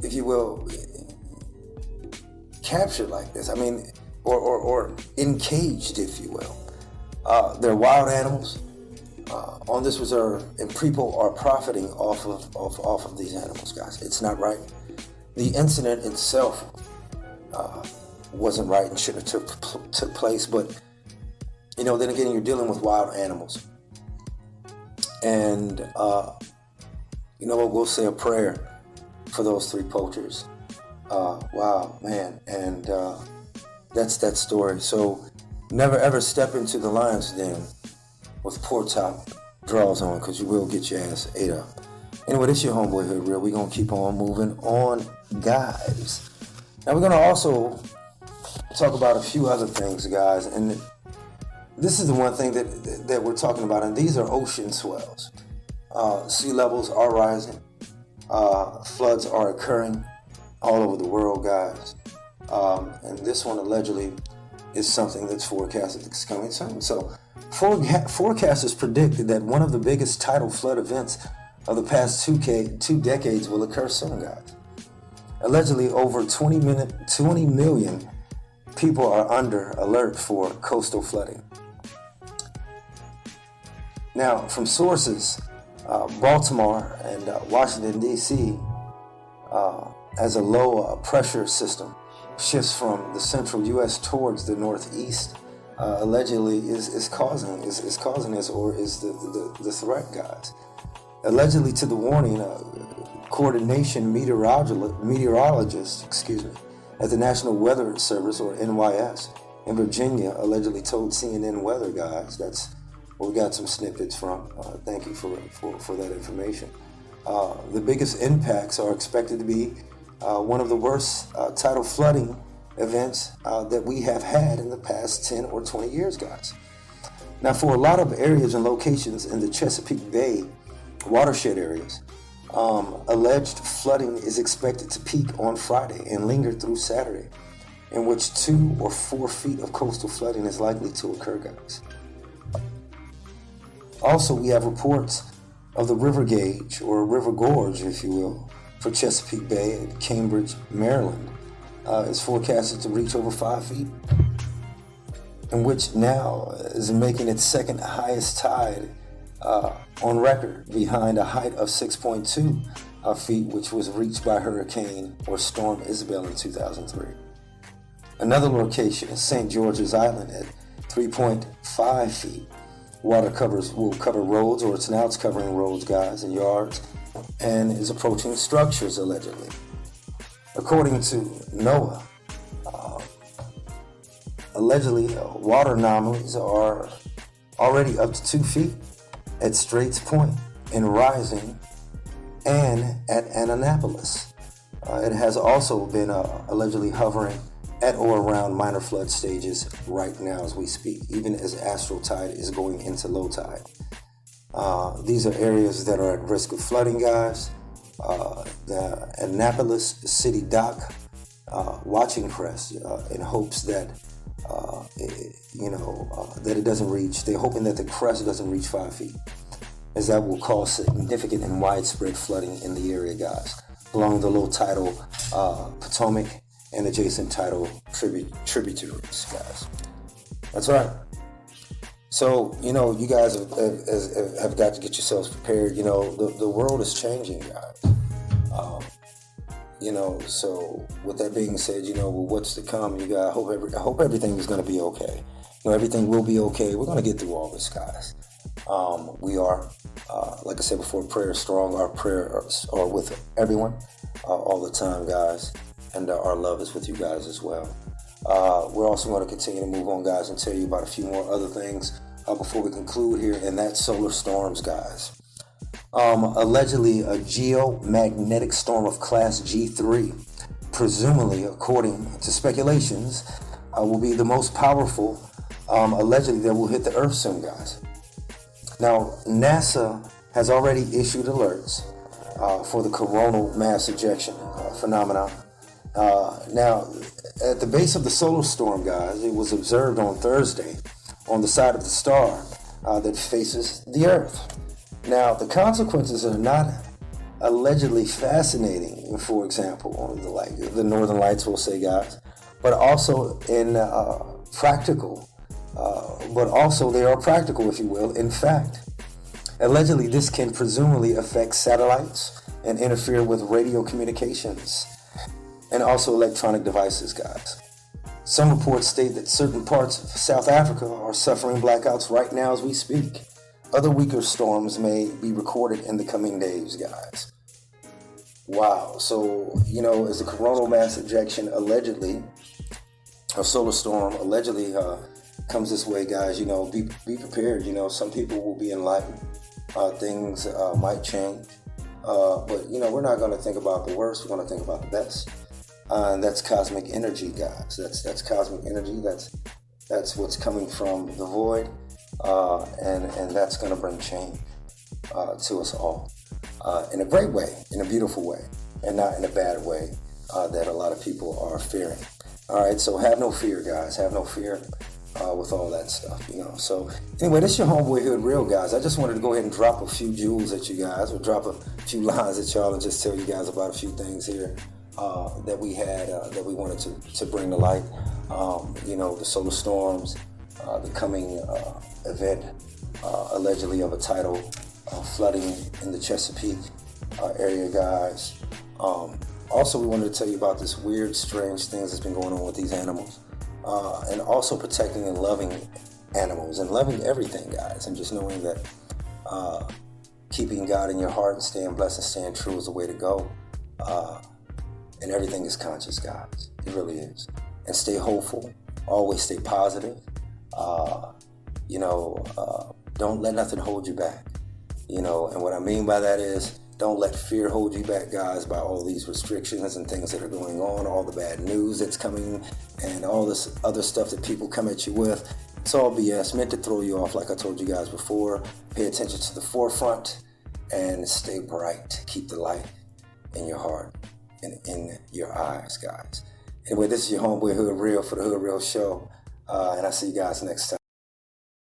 if you will, captured like this. I mean, or encaged, if you will. They're wild animals on this reserve, and people are profiting off of these animals, guys. It's not right. The incident itself wasn't right and shouldn't have took place, but then again, you're dealing with wild animals, and we'll say a prayer for those 3 poachers. Wow, man, and that's that story. So never ever step into the lion's den with poor top draws on, because you will get your ass ate up. Anyway, this your homeboy Hood Real. We're gonna keep on moving on, guys. Now we're gonna also talk about a few other things, guys, and this is the one thing that we're talking about, and these are ocean swells. Sea levels are rising. Floods are occurring all over the world, guys. And this one allegedly is something that's forecasted that's coming soon. So forecasters predicted that one of the biggest tidal flood events of the past 2 decades will occur soon, guys. Allegedly, over 20 million people are under alert for coastal flooding. Now, from sources, Baltimore and Washington, D.C., as a low pressure system shifts from the central U.S. towards the northeast, allegedly is causing this, or is the threat, guys. Allegedly, to the warning, coordination meteorologist, at the National Weather Service, or NYS, in Virginia, allegedly told CNN Weather, guys. That's where we got some snippets from. Thank you for that information. The biggest impacts are expected to be one of the worst tidal flooding events that we have had in the past 10 or 20 years, guys. Now, for a lot of areas and locations in the Chesapeake Bay watershed areas, alleged flooding is expected to peak on Friday and linger through Saturday, in which 2 or 4 feet of coastal flooding is likely to occur, guys. Also, we have reports of the river gauge, or river gorge, if you will, for Chesapeake Bay at Cambridge, Maryland, is forecasted to reach over 5 feet, in which now is making its second highest tide on record, behind a height of 6.2 feet, which was reached by Hurricane or Storm Isabel in 2003. Another location is St. George's Island at 3.5 feet. Water will cover roads, or it's covering roads, guys, and yards, and is approaching structures, allegedly. According to NOAA, allegedly water anomalies are already up to 2 feet at Straits Point and rising, and at Annapolis. It has also been allegedly hovering at or around minor flood stages right now as we speak, even as astral tide is going into low tide. These are areas that are at risk of flooding, guys. The Annapolis City Dock watching crest in hopes that that it doesn't reach. They're hoping that the crest doesn't reach 5 feet, as that will cause significant and widespread flooding in the area, guys, along the low tidal Potomac and adjacent tidal tributaries, guys. That's right. So, you guys have got to get yourselves prepared. The world is changing, guys. So with that being said, what's to come, you guys, I hope everything is going to be okay. Everything will be okay. We're going to get through all this, guys. We are, like I said before, prayer strong. Our prayers are with everyone all the time, guys. And our love is with you guys as well. We're also going to continue to move on, guys, and tell you about a few more other things before we conclude here, and that's solar storms, guys. Allegedly, a geomagnetic storm of class G3, presumably, according to speculations, will be the most powerful, allegedly, that will hit the Earth soon, guys. Now, NASA has already issued alerts for the coronal mass ejection phenomenon. Now, at the base of the solar storm, guys, it was observed on Thursday on the side of the star that faces the Earth. Now, the consequences are not allegedly fascinating, for example, like the Northern Lights, we'll say, guys, but also in practical, but also they are practical, if you will, in fact. Allegedly, this can presumably affect satellites and interfere with radio communications and also electronic devices, guys. Some reports state that certain parts of South Africa are suffering blackouts right now as we speak. Other weaker storms may be recorded in the coming days, guys. Wow. So, as the coronal mass ejection allegedly, a solar storm allegedly comes this way, guys, be prepared. Some people will be enlightened. Things might change. But, we're not going to think about the worst. We're going to think about the best. And that's cosmic energy, guys. That's cosmic energy. That's what's coming from the void. And that's going to bring change to us all in a great way, in a beautiful way, and not in a bad way that a lot of people are fearing. All right, so have no fear, guys. Have no fear with all that stuff, So anyway, this is your homeboy Hood Real, guys. I just wanted to go ahead and drop a few jewels at you guys, or drop a few lines at y'all, and just tell you guys about a few things here that we had that we wanted to bring to light. The solar storms, the coming event allegedly of a tidal flooding in the Chesapeake area, guys. Also, we wanted to tell you about this weird, strange things that's been going on with these animals, and also protecting and loving animals and loving everything, guys, and just knowing that keeping God in your heart and staying blessed and staying true is the way to go. And everything is conscious, guys. It really is. And stay hopeful. Always stay positive. Don't let nothing hold you back. And what I mean by that is, don't let fear hold you back, guys, by all these restrictions and things that are going on, all the bad news that's coming, and all this other stuff that people come at you with. It's all BS, meant to throw you off, like I told you guys before. Pay attention to the forefront and stay bright. Keep the light in your heart and in your eyes, guys. Anyway, this is your homeboy Hood Real for the Hood Real Show, and I'll see you guys next time.